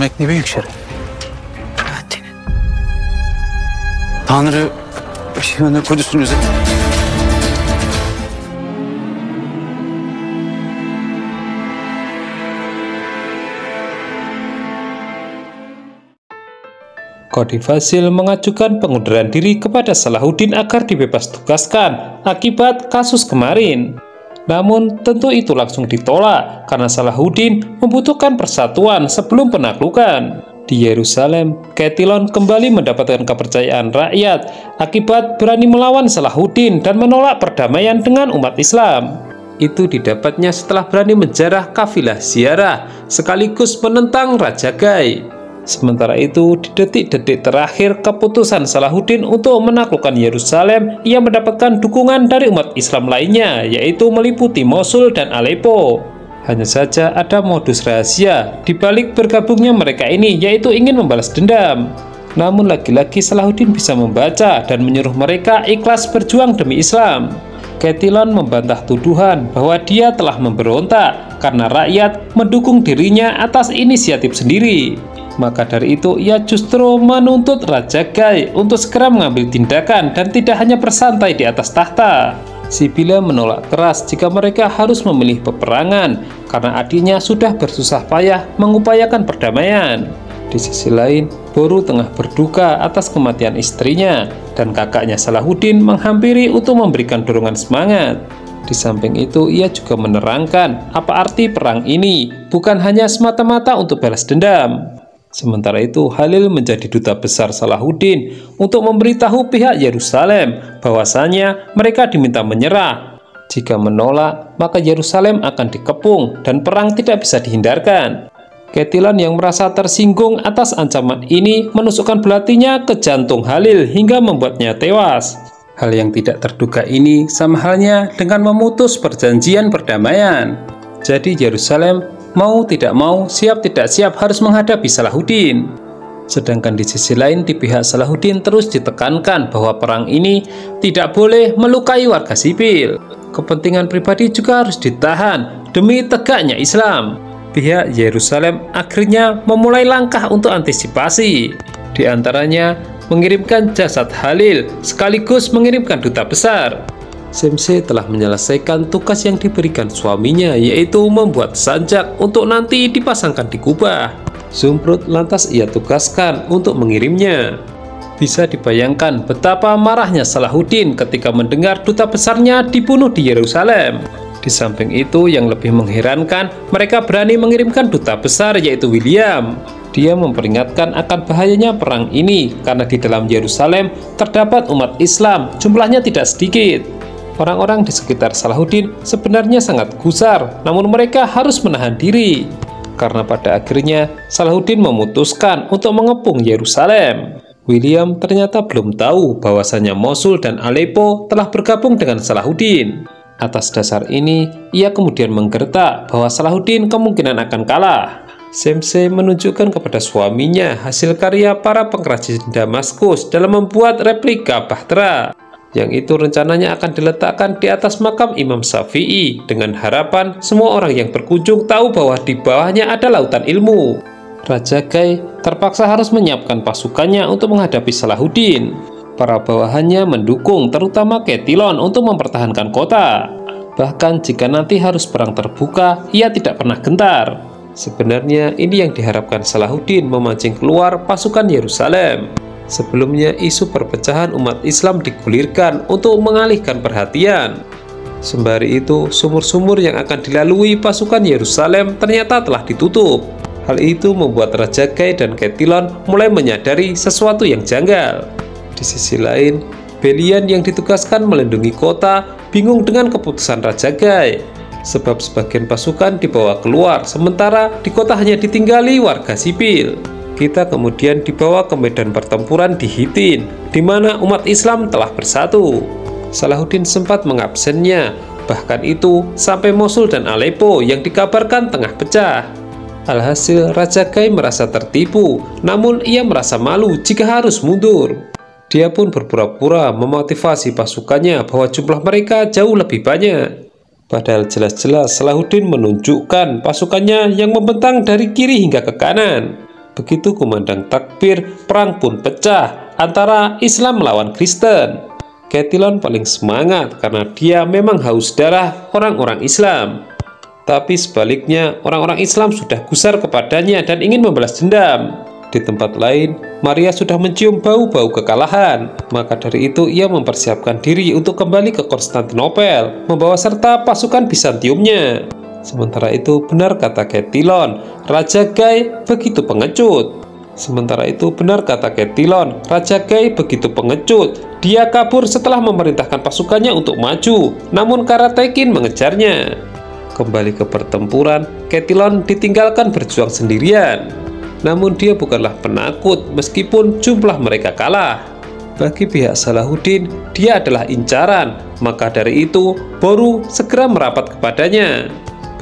örnek ne büyük şeref. Tanrı ışığını Kudüs'ünüze. Qadi Fazil mengajukan pengunduran diri kepada Salahuddin agar dibebas tugaskan akibat kasus kemarin. Namun tentu itu langsung ditolak karena Salahuddin membutuhkan persatuan sebelum penaklukan. Di Yerusalem, Catiline kembali mendapatkan kepercayaan rakyat akibat berani melawan Salahuddin dan menolak perdamaian dengan umat Islam. Itu didapatnya setelah berani menjarah kafilah ziarah sekaligus menentang Raja Gai. Sementara itu, di detik-detik terakhir keputusan Salahuddin untuk menaklukkan Yerusalem, ia mendapatkan dukungan dari umat Islam lainnya, yaitu meliputi Mosul dan Aleppo. Hanya saja ada modus rahasia di balik bergabungnya mereka ini, yaitu ingin membalas dendam. Namun lagi-lagi Salahuddin bisa membaca dan menyuruh mereka ikhlas berjuang demi Islam. Catiline membantah tuduhan bahwa dia telah memberontak karena rakyat mendukung dirinya atas inisiatif sendiri. Maka dari itu ia justru menuntut Raja Gai untuk segera mengambil tindakan dan tidak hanya bersantai di atas tahta. Sibila menolak keras jika mereka harus memilih peperangan karena adiknya sudah bersusah payah mengupayakan perdamaian. Di sisi lain, Boru tengah berduka atas kematian istrinya dan kakaknya Salahuddin menghampiri untuk memberikan dorongan semangat. Di samping itu, ia juga menerangkan apa arti perang ini bukan hanya semata-mata untuk balas dendam. Sementara itu, Halil menjadi duta besar Salahuddin untuk memberitahu pihak Yerusalem bahwasanya mereka diminta menyerah. Jika menolak, maka Yerusalem akan dikepung dan perang tidak bisa dihindarkan. Catiline yang merasa tersinggung atas ancaman ini menusukkan belatinya ke jantung Halil hingga membuatnya tewas. Hal yang tidak terduga ini sama halnya dengan memutus perjanjian perdamaian. Jadi Yerusalem mau tidak mau, siap tidak siap harus menghadapi Salahuddin. Sedangkan di sisi lain, di pihak Salahuddin terus ditekankan bahwa perang ini tidak boleh melukai warga sipil. Kepentingan pribadi juga harus ditahan demi tegaknya Islam. Pihak Yerusalem akhirnya memulai langkah untuk antisipasi. Di antaranya mengirimkan jasad Halil sekaligus mengirimkan duta besar. Semse telah menyelesaikan tugas yang diberikan suaminya, yaitu membuat sanjak untuk nanti dipasangkan di kubah. Zumrud lantas ia tugaskan untuk mengirimnya. Bisa dibayangkan betapa marahnya Salahuddin ketika mendengar duta besarnya dibunuh di Yerusalem. Di samping itu, yang lebih mengherankan, mereka berani mengirimkan duta besar, yaitu William. Dia memperingatkan akan bahayanya perang ini karena di dalam Yerusalem terdapat umat Islam, jumlahnya tidak sedikit. Orang-orang di sekitar Salahuddin sebenarnya sangat gusar, namun mereka harus menahan diri. Karena pada akhirnya Salahuddin memutuskan untuk mengepung Yerusalem. William ternyata belum tahu bahwasanya Mosul dan Aleppo telah bergabung dengan Salahuddin. Atas dasar ini, ia kemudian menggertak bahwa Salahuddin kemungkinan akan kalah. Semse menunjukkan kepada suaminya hasil karya para pengrajin Damaskus dalam membuat replika bahtera, yang itu rencananya akan diletakkan di atas makam Imam Syafi'i dengan harapan semua orang yang berkunjung tahu bahwa di bawahnya ada lautan ilmu. Raja Gai terpaksa harus menyiapkan pasukannya untuk menghadapi Salahuddin. Para bawahannya mendukung, terutama Catiline, untuk mempertahankan kota. Bahkan jika nanti harus perang terbuka, ia tidak pernah gentar. Sebenarnya ini yang diharapkan Salahuddin memancing keluar pasukan Yerusalem. Sebelumnya isu perpecahan umat Islam digulirkan untuk mengalihkan perhatian. Sembari itu, sumur-sumur yang akan dilalui pasukan Yerusalem ternyata telah ditutup. Hal itu membuat Raja Gai dan Catiline mulai menyadari sesuatu yang janggal. Di sisi lain, Belian yang ditugaskan melindungi kota bingung dengan keputusan Raja Gai, sebab sebagian pasukan dibawa keluar, sementara di kota hanya ditinggali warga sipil. Kita kemudian dibawa ke medan pertempuran di Hittin, di mana umat Islam telah bersatu. Salahuddin sempat mengabsennya, bahkan itu sampai Mosul dan Aleppo yang dikabarkan tengah pecah. Alhasil, Raja Gai merasa tertipu, namun ia merasa malu jika harus mundur. Dia pun berpura-pura memotivasi pasukannya bahwa jumlah mereka jauh lebih banyak. Padahal jelas-jelas Salahuddin menunjukkan pasukannya yang membentang dari kiri hingga ke kanan. Begitu kumandang takbir, perang pun pecah antara Islam melawan Kristen. Catelyn paling semangat karena dia memang haus darah orang-orang Islam. Tapi sebaliknya, orang-orang Islam sudah gusar kepadanya dan ingin membalas dendam. Di tempat lain, Maria sudah mencium bau-bau kekalahan. Maka dari itu ia mempersiapkan diri untuk kembali ke Konstantinopel, membawa serta pasukan Bizantiumnya. Sementara itu benar kata Catelyn, Raja Guy begitu pengecut. Dia kabur setelah memerintahkan pasukannya untuk maju, namun Karatekin mengejarnya. Kembali ke pertempuran, Catelyn ditinggalkan berjuang sendirian. Namun dia bukanlah penakut meskipun jumlah mereka kalah. Bagi pihak Salahuddin, dia adalah incaran. Maka dari itu, Boru segera merapat kepadanya.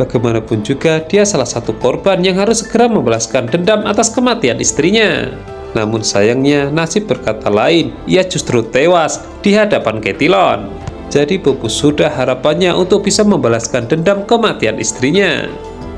Bagaimanapun juga, dia salah satu korban yang harus segera membalaskan dendam atas kematian istrinya. Namun sayangnya, nasib berkata lain. Ia justru tewas di hadapan Catelyn. Jadi pupus sudah harapannya untuk bisa membalaskan dendam kematian istrinya.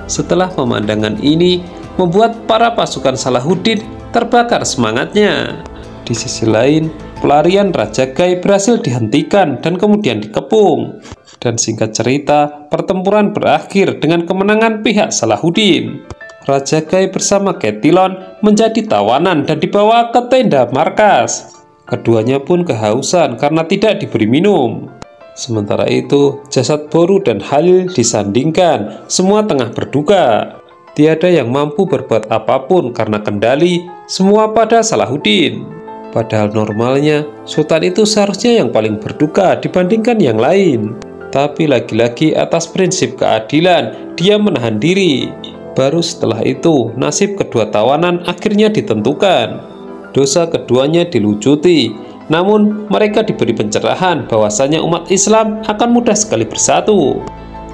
Setelah pemandangan ini, membuat para pasukan Salahuddin terbakar semangatnya. Di sisi lain, pelarian Raja Guy berhasil dihentikan dan kemudian dikepung. Dan singkat cerita, pertempuran berakhir dengan kemenangan pihak Salahuddin. Raja Guy bersama Catelyn menjadi tawanan dan dibawa ke tenda markas. Keduanya pun kehausan karena tidak diberi minum. Sementara itu, jasad Boru dan Halil disandingkan, semua tengah berduka. Tiada yang mampu berbuat apapun karena kendali semua pada Salahuddin. Padahal normalnya Sultan itu seharusnya yang paling berduka dibandingkan yang lain. Tapi lagi-lagi atas prinsip keadilan dia menahan diri. Baru setelah itu nasib kedua tawanan akhirnya ditentukan. Dosa keduanya dilucuti. Namun mereka diberi pencerahan bahwasanya umat Islam akan mudah sekali bersatu.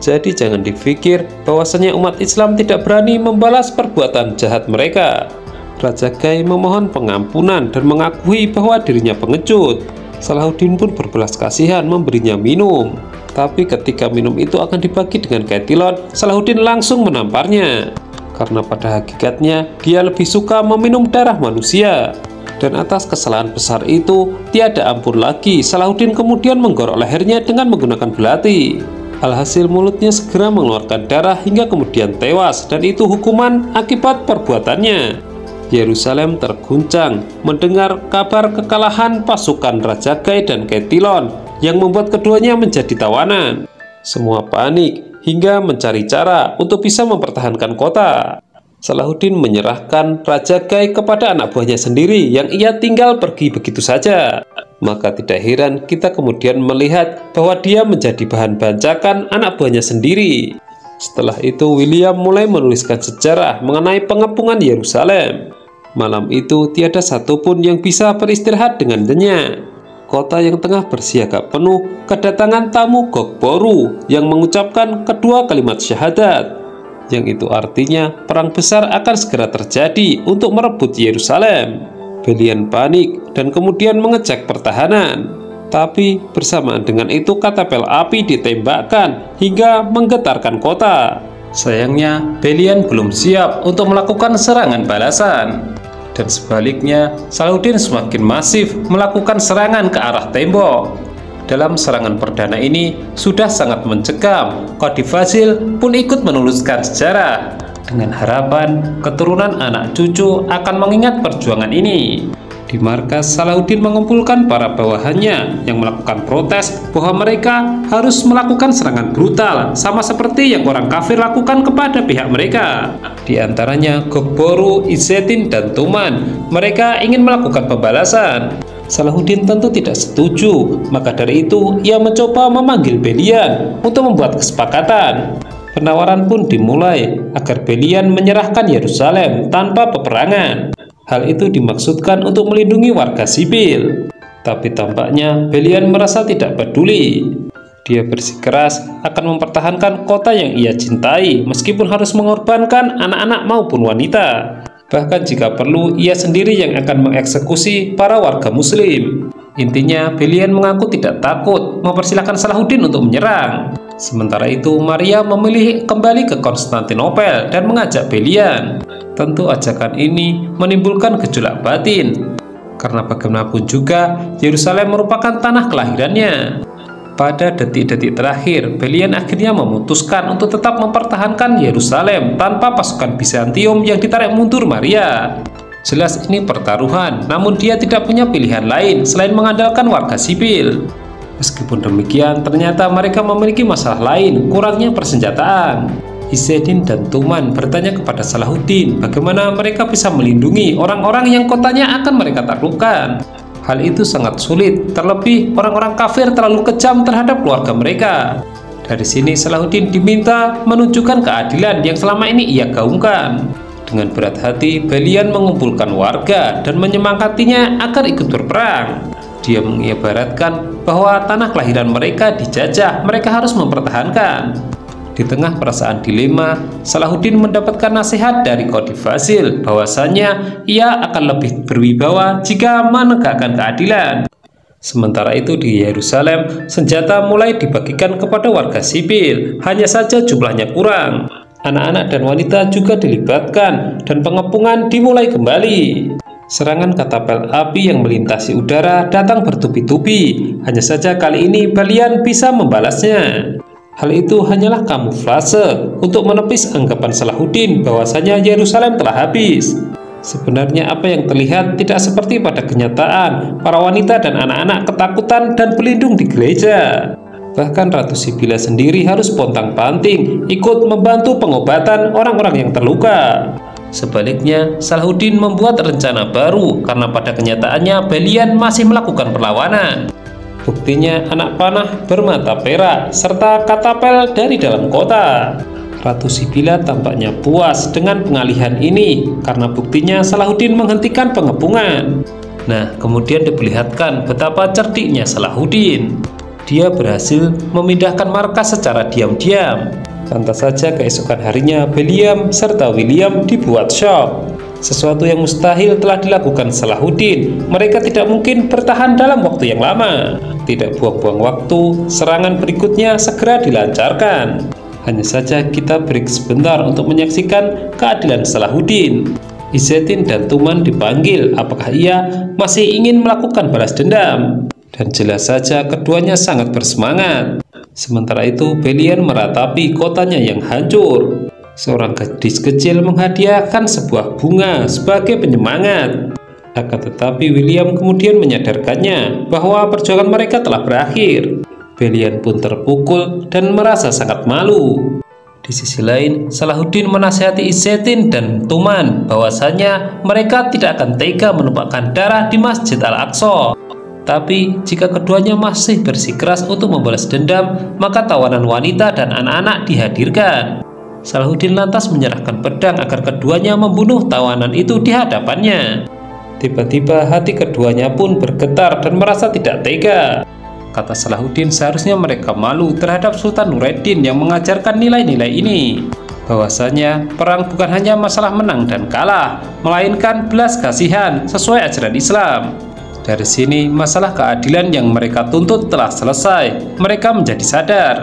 Jadi jangan dipikir bahwasanya umat Islam tidak berani membalas perbuatan jahat mereka. Raja Guy memohon pengampunan dan mengakui bahwa dirinya pengecut. Salahuddin pun berbelas kasihan memberinya minum. Tapi ketika minum itu akan dibagi dengan Catelyn, Salahuddin langsung menamparnya. Karena pada hakikatnya dia lebih suka meminum darah manusia. Dan atas kesalahan besar itu tiada ampun lagi. Salahuddin kemudian menggorok lehernya dengan menggunakan belati. Alhasil mulutnya segera mengeluarkan darah hingga kemudian tewas, dan itu hukuman akibat perbuatannya. Yerusalem terguncang mendengar kabar kekalahan pasukan Raja Guy dan Catelyn yang membuat keduanya menjadi tawanan. Semua panik hingga mencari cara untuk bisa mempertahankan kota. Salahuddin menyerahkan Raja Guy kepada anak buahnya sendiri yang ia tinggal pergi begitu saja. Maka tidak heran kita kemudian melihat bahwa dia menjadi bahan bancakan anak buahnya sendiri. Setelah itu William mulai menuliskan sejarah mengenai pengepungan Yerusalem. Malam itu tiada satupun yang bisa beristirahat dengan nyenyak. Kota yang tengah bersiaga penuh kedatangan tamu Gog Boru yang mengucapkan kedua kalimat syahadat. Yang itu artinya perang besar akan segera terjadi untuk merebut Yerusalem. Belian panik dan kemudian mengecek pertahanan. Tapi bersamaan dengan itu katapel api ditembakkan hingga menggetarkan kota. Sayangnya Belian belum siap untuk melakukan serangan balasan. Dan sebaliknya Salahuddin semakin masif melakukan serangan ke arah tembok. Dalam serangan perdana ini sudah sangat mencekam. Qadi Fazil pun ikut menuliskan sejarah dengan harapan keturunan anak cucu akan mengingat perjuangan ini. Di markas, Salahuddin mengumpulkan para bawahannya yang melakukan protes bahwa mereka harus melakukan serangan brutal sama seperti yang orang kafir lakukan kepada pihak mereka. Di antaranya Gog Boru, Izzeddin, dan Tuman. Mereka ingin melakukan pembalasan. Salahuddin tentu tidak setuju, maka dari itu ia mencoba memanggil Belian untuk membuat kesepakatan. Penawaran pun dimulai agar Belian menyerahkan Yerusalem tanpa peperangan. Hal itu dimaksudkan untuk melindungi warga sipil. Tapi tampaknya Belian merasa tidak peduli. Dia bersikeras akan mempertahankan kota yang ia cintai meskipun harus mengorbankan anak-anak maupun wanita. Bahkan jika perlu, ia sendiri yang akan mengeksekusi para warga muslim. Intinya, Belian mengaku tidak takut mempersilahkan Salahuddin untuk menyerang. Sementara itu, Maria memilih kembali ke Konstantinopel dan mengajak Belian. Tentu ajakan ini menimbulkan gejolak batin, karena bagaimanapun juga Yerusalem merupakan tanah kelahirannya. Pada detik-detik terakhir, Belian akhirnya memutuskan untuk tetap mempertahankan Yerusalem tanpa pasukan Bizantium yang ditarik mundur Maria. Jelas ini pertaruhan, namun dia tidak punya pilihan lain selain mengandalkan warga sipil. Meskipun demikian, ternyata mereka memiliki masalah lain, kurangnya persenjataan. Izzeddin dan Tuman bertanya kepada Salahuddin bagaimana mereka bisa melindungi orang-orang yang kotanya akan mereka taklukkan. Hal itu sangat sulit, terlebih orang-orang kafir terlalu kejam terhadap keluarga mereka. Dari sini Salahuddin diminta menunjukkan keadilan yang selama ini ia gaungkan. Dengan berat hati, Belian mengumpulkan warga dan menyemangatinya agar ikut berperang. Dia mengibaratkan bahwa tanah kelahiran mereka dijajah, mereka harus mempertahankan. Di tengah perasaan dilema, Salahuddin mendapatkan nasihat dari Qadhi Fazil bahwasanya ia akan lebih berwibawa jika menegakkan keadilan. Sementara itu di Yerusalem, senjata mulai dibagikan kepada warga sipil, hanya saja jumlahnya kurang. Anak-anak dan wanita juga dilibatkan dan pengepungan dimulai kembali. Serangan katapel api yang melintasi udara datang bertubi-tubi, hanya saja kali ini Belian bisa membalasnya. Hal itu hanyalah kamuflase untuk menepis anggapan Salahuddin bahwasanya Yerusalem telah habis. Sebenarnya apa yang terlihat tidak seperti pada kenyataan. Para wanita dan anak-anak ketakutan dan berlindung di gereja. Bahkan Ratu Sibila sendiri harus pontang-panting ikut membantu pengobatan orang-orang yang terluka. Sebaliknya, Salahuddin membuat rencana baru karena pada kenyataannya Belian masih melakukan perlawanan. Buktinya anak panah bermata perak serta katapel dari dalam kota. Ratu Sibila tampaknya puas dengan pengalihan ini karena buktinya Salahuddin menghentikan pengepungan. Nah, kemudian diperlihatkan betapa cerdiknya Salahuddin. Dia berhasil memindahkan markas secara diam-diam. Lantas saja keesokan harinya Belian serta William dibuat shock. Sesuatu yang mustahil telah dilakukan Salahuddin. Mereka tidak mungkin bertahan dalam waktu yang lama. Tidak buang-buang waktu, serangan berikutnya segera dilancarkan. Hanya saja kita break sebentar untuk menyaksikan keadilan Salahuddin. Izzeddin dan Tuman dipanggil, apakah ia masih ingin melakukan balas dendam? Dan jelas saja keduanya sangat bersemangat. Sementara itu Belian meratapi kotanya yang hancur. Seorang gadis kecil menghadiahkan sebuah bunga sebagai penyemangat. Akan tetapi William kemudian menyadarkannya bahwa perjuangan mereka telah berakhir. Belian pun terpukul dan merasa sangat malu. Di sisi lain, Salahuddin menasihati Izzeddin dan Tuman bahwasanya mereka tidak akan tega menumpahkan darah di Masjid Al-Aqsa. Tapi jika keduanya masih bersikeras untuk membalas dendam, maka tawanan wanita dan anak-anak dihadirkan. Salahuddin lantas menyerahkan pedang agar keduanya membunuh tawanan itu di hadapannya. Tiba-tiba hati keduanya pun bergetar dan merasa tidak tega. Kata Salahuddin, seharusnya mereka malu terhadap Sultan Nureddin yang mengajarkan nilai-nilai ini. Bahwasanya perang bukan hanya masalah menang dan kalah, melainkan belas kasihan sesuai ajaran Islam. Dari sini masalah keadilan yang mereka tuntut telah selesai. Mereka menjadi sadar.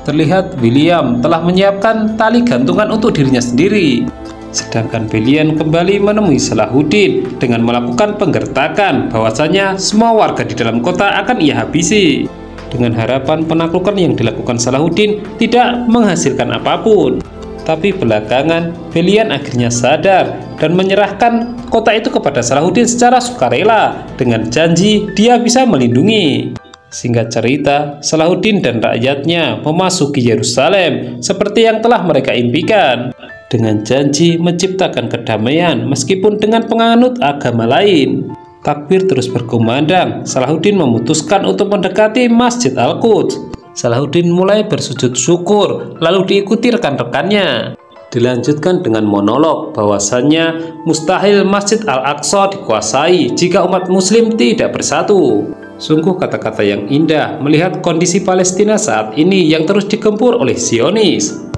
Terlihat William telah menyiapkan tali gantungan untuk dirinya sendiri. Sedangkan Belian kembali menemui Salahuddin dengan melakukan penggertakan bahwasanya semua warga di dalam kota akan ia habisi. Dengan harapan penaklukan yang dilakukan Salahuddin tidak menghasilkan apapun. Tapi belakangan Belian akhirnya sadar dan menyerahkan kota itu kepada Salahuddin secara sukarela dengan janji dia bisa melindungi. Singkat cerita, Salahuddin dan rakyatnya memasuki Yerusalem seperti yang telah mereka impikan, dengan janji menciptakan kedamaian meskipun dengan penganut agama lain. Takbir terus berkumandang. Salahuddin memutuskan untuk mendekati Masjid Al-Quds. Salahuddin mulai bersujud syukur, lalu diikuti rekan-rekannya. Dilanjutkan dengan monolog bahwasannya mustahil Masjid Al-Aqsa dikuasai jika umat muslim tidak bersatu. Sungguh kata-kata yang indah melihat kondisi Palestina saat ini yang terus digempur oleh Zionis.